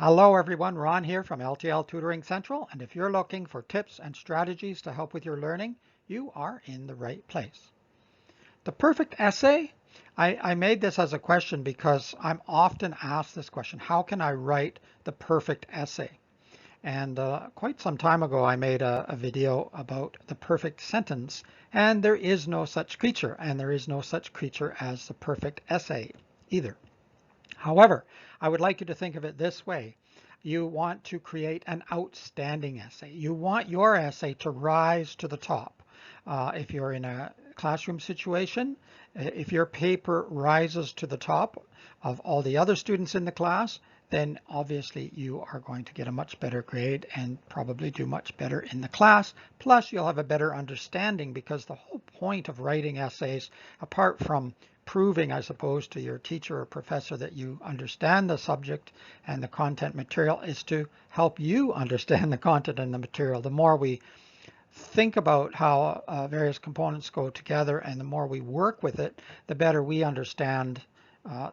Hello everyone, Ron here from L.T.L Tutoring Central, and if you're looking for tips and strategies to help with your learning, you are in the right place. The perfect essay, I made this as a question because I'm often asked this question: how can I write the perfect essay? And quite some time ago I made a video about the perfect sentence, and there is no such creature, and there is no such creature as the perfect essay either. However, I would like you to think of it this way. You want to create an outstanding essay. You want your essay to rise to the top. If you're in a classroom situation, if your paper rises to the top of all the other students in the class, then obviously you are going to get a much better grade and probably do much better in the class. Plus, you'll have a better understanding, because the whole point of writing essays, apart from proving, I suppose, to your teacher or professor that you understand the subject and the content material, is to help you understand the content and the material. The more we think about how various components go together and the more we work with it, the better we understand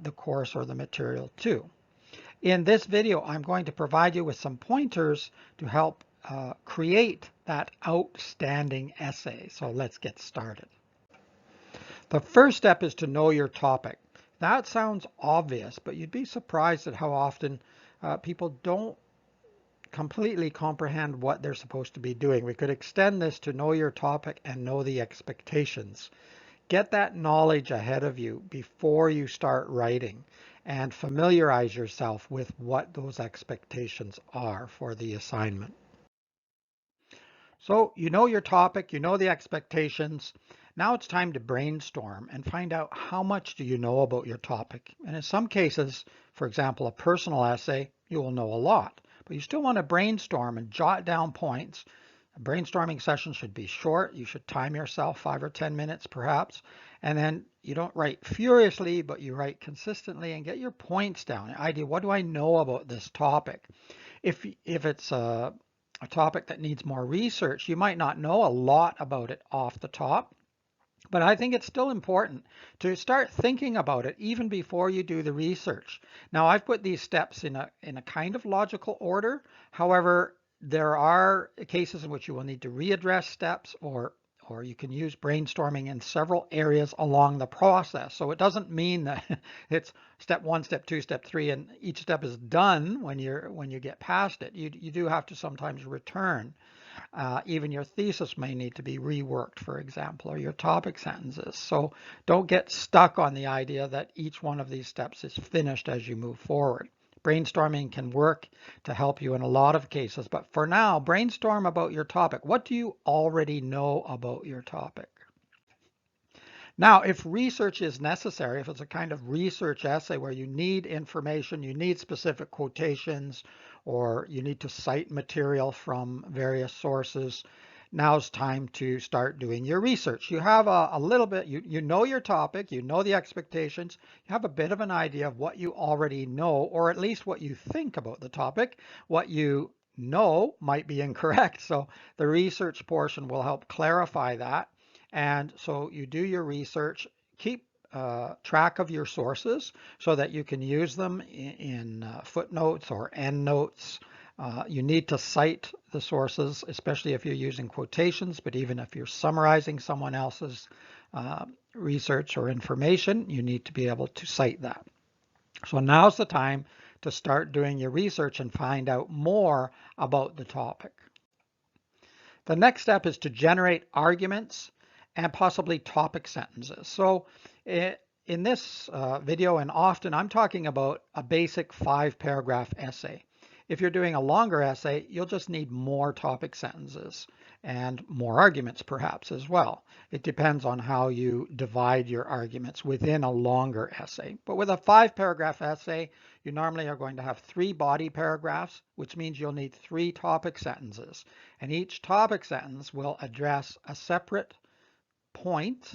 the course or the material too. In this video, I'm going to provide you with some pointers to help create that outstanding essay. So let's get started. The first step is to know your topic. That sounds obvious, but you'd be surprised at how often people don't completely comprehend what they're supposed to be doing. We could extend this to know your topic and know the expectations. Get that knowledge ahead of you before you start writing, and familiarize yourself with what those expectations are for the assignment. So you know your topic, you know the expectations. Now it's time to brainstorm and find out how much do you know about your topic. And in some cases, for example, a personal essay, you will know a lot, but you still want to brainstorm and jot down points. A brainstorming session should be short. You should time yourself 5 or 10 minutes perhaps. And then you don't write furiously, but you write consistently and get your points down. The idea, what do I know about this topic? If it's a topic that needs more research, you might not know a lot about it off the top, but I think it's still important to start thinking about it even before you do the research. Now, I've put these steps in a kind of logical order. However, there are cases in which you will need to readdress steps, or you can use brainstorming in several areas along the process. So it doesn't mean that it's step 1, step 2, step 3, and each step is done when you get past it. You do have to sometimes return. Even your thesis may need to be reworked, for example, or your topic sentences. So don't get stuck on the idea that each one of these steps is finished as you move forward. Brainstorming can work to help you in a lot of cases, but for now, brainstorm about your topic. What do you already know about your topic? Now, if research is necessary, if it's a kind of research essay where you need information, you need specific quotations, or you need to cite material from various sources, now's time to start doing your research. You have a little bit, you know your topic, you know the expectations, you have a bit of an idea of what you already know, or at least what you think about the topic. What you know might be incorrect, so the research portion will help clarify that. And so you do your research, keep track of your sources so that you can use them in footnotes or endnotes. You need to cite the sources, especially if you're using quotations, but even if you're summarizing someone else's research or information, you need to be able to cite that. So now's the time to start doing your research and find out more about the topic. The next step is to generate arguments and possibly topic sentences. So in this video, and often, I'm talking about a basic 5-paragraph essay. If you're doing a longer essay, you'll just need more topic sentences and more arguments perhaps as well. It depends on how you divide your arguments within a longer essay. But with a 5-paragraph essay, you normally are going to have 3 body paragraphs, which means you'll need 3 topic sentences. And each topic sentence will address a separate point,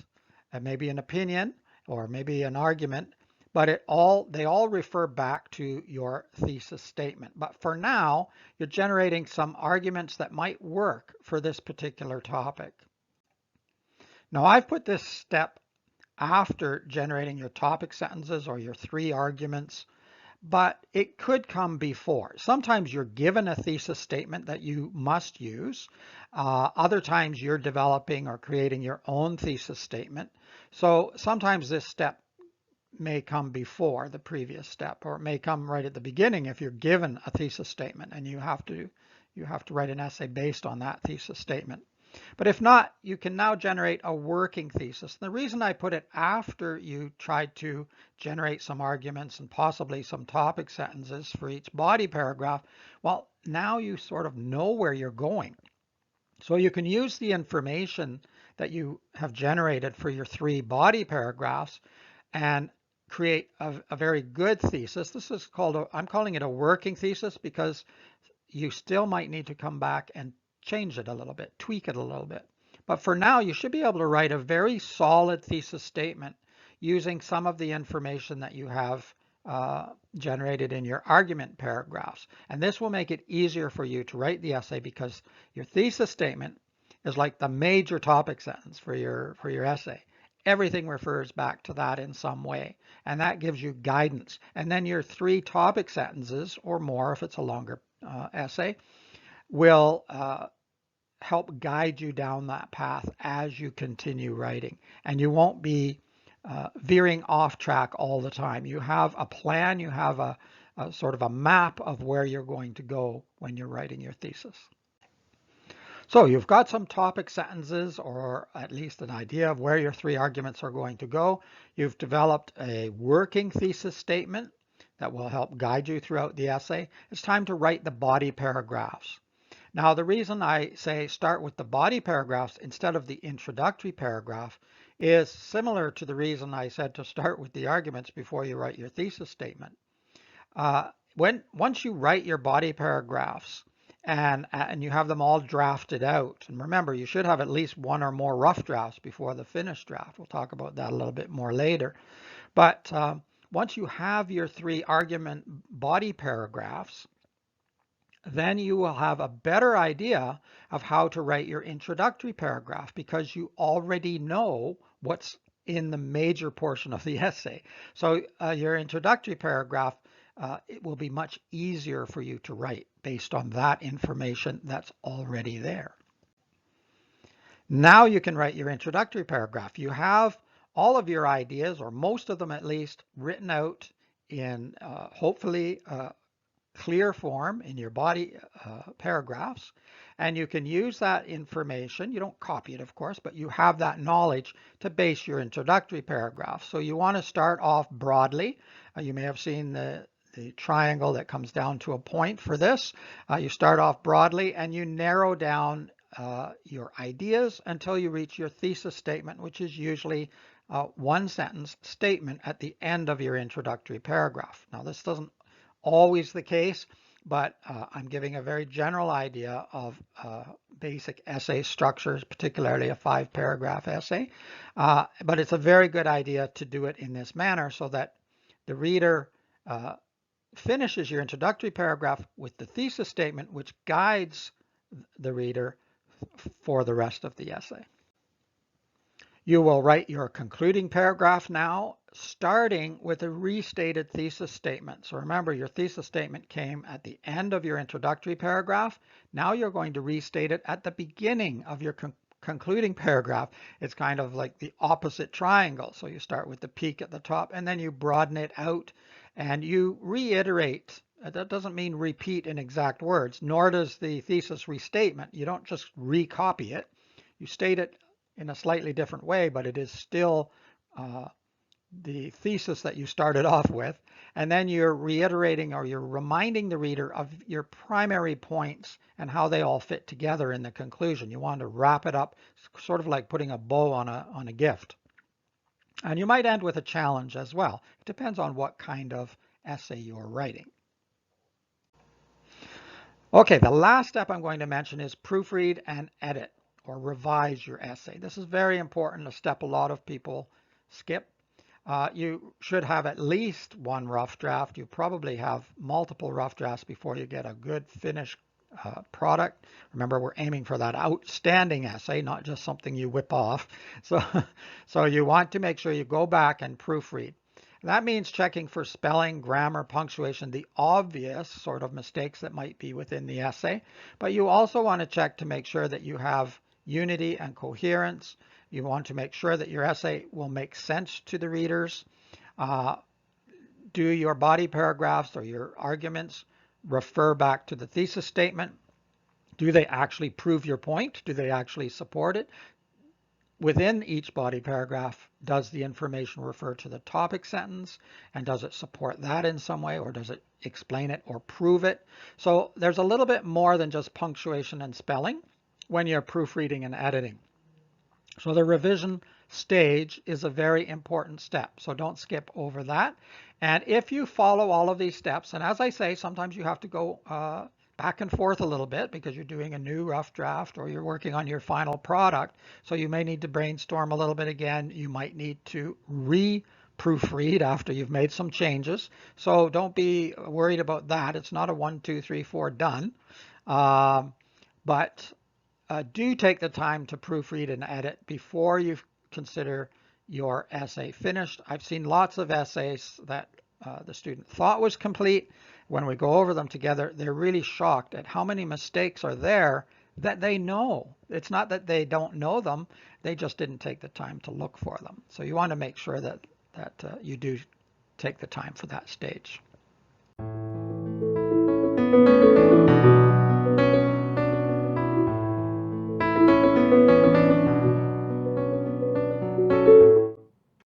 and maybe an opinion or maybe an argument, but they all refer back to your thesis statement. But for now, you're generating some arguments that might work for this particular topic. Now, I've put this step after generating your topic sentences or your 3 arguments, but it could come before. Sometimes you're given a thesis statement that you must use. Other times you're developing or creating your own thesis statement. So sometimes this step may come before the previous step, or it may come right at the beginning if you're given a thesis statement and you have to write an essay based on that thesis statement. But if not, you can now generate a working thesis. The reason I put it after you tried to generate some arguments and possibly some topic sentences for each body paragraph, well, now you sort of know where you're going. So you can use the information that you have generated for your 3 body paragraphs and create a very good thesis. This is called, I'm calling it a working thesis because you still might need to come back and change it a little bit, tweak it a little bit. But for now, you should be able to write a very solid thesis statement using some of the information that you have generated in your argument paragraphs. And this will make it easier for you to write the essay because your thesis statement is like the major topic sentence for your essay. Everything refers back to that in some way, and that gives you guidance. And then your 3 topic sentences or more, if it's a longer essay, will help guide you down that path as you continue writing. And you won't be veering off track all the time. You have a plan, you have a sort of a map of where you're going to go when you're writing your thesis. So you've got some topic sentences, or at least an idea of where your 3 arguments are going to go. You've developed a working thesis statement that will help guide you throughout the essay. It's time to write the body paragraphs. Now, the reason I say start with the body paragraphs instead of the introductory paragraph is similar to the reason I said to start with the arguments before you write your thesis statement. Once you write your body paragraphs, and you have them all drafted out. And remember, you should have at least 1 or more rough drafts before the finished draft. We'll talk about that a little bit more later. But once you have your 3 argument body paragraphs, then you will have a better idea of how to write your introductory paragraph because you already know what's in the major portion of the essay. So your introductory paragraph, it will be much easier for you to write based on that information that's already there. Now you can write your introductory paragraph. You have all of your ideas, or most of them at least, written out in hopefully clear form in your body paragraphs, and you can use that information. You don't copy it, of course, but you have that knowledge to base your introductory paragraph. So you want to start off broadly. You may have seen the triangle that comes down to a point for this. You start off broadly and you narrow down your ideas until you reach your thesis statement, which is usually a 1-sentence statement at the end of your introductory paragraph. Now, this doesn't always the case, but I'm giving a very general idea of basic essay structures, particularly a 5-paragraph essay. But it's a very good idea to do it in this manner so that the reader finishes your introductory paragraph with the thesis statement, which guides the reader for the rest of the essay. You will write your concluding paragraph now, starting with a restated thesis statement. So remember, your thesis statement came at the end of your introductory paragraph. Now you're going to restate it at the beginning of your concluding paragraph. It's kind of like the opposite triangle. So you start with the peak at the top and then you broaden it out and you reiterate. That doesn't mean repeat in exact words, nor does the thesis restatement. You don't just recopy it. You state it in a slightly different way, but it is still the thesis that you started off with. And then you're reiterating or you're reminding the reader of your primary points and how they all fit together in the conclusion. You want to wrap it up, sort of like putting a bow on a gift. And you might end with a challenge as well. It depends on what kind of essay you're writing. Okay, the last step I'm going to mention is proofread and edit or revise your essay. This is very important, a step a lot of people skip. You should have at least 1 rough draft. You probably have multiple rough drafts before you get a good finished product. Remember, we're aiming for that outstanding essay, not just something you whip off. So you want to make sure you go back and proofread. That means checking for spelling, grammar, punctuation, the obvious sort of mistakes that might be within the essay. But you also want to check to make sure that you have unity and coherence. You want to make sure that your essay will make sense to the readers. Uh, do your body paragraphs or your arguments refer back to the thesis statement? Do they actually prove your point? Do they actually support it? Within each body paragraph, does the information refer to the topic sentence, and does it support that in some way, or does it explain it or prove it? So there's a little bit more than just punctuation and spelling when you're proofreading and editing. So the revision stage is a very important step. So don't skip over that. And if you follow all of these steps, and as I say, sometimes you have to go back and forth a little bit because you're doing a new rough draft or you're working on your final product. So you may need to brainstorm a little bit again. You might need to proofread after you've made some changes. So don't be worried about that. It's not a 1, 2, 3, 4 done. But do take the time to proofread and edit before you consider your essay finished. I've seen lots of essays that the student thought was complete. When we go over them together, they're really shocked at how many mistakes are there that they know. It's not that they don't know them, they just didn't take the time to look for them. So you want to make sure that you do take the time for that stage.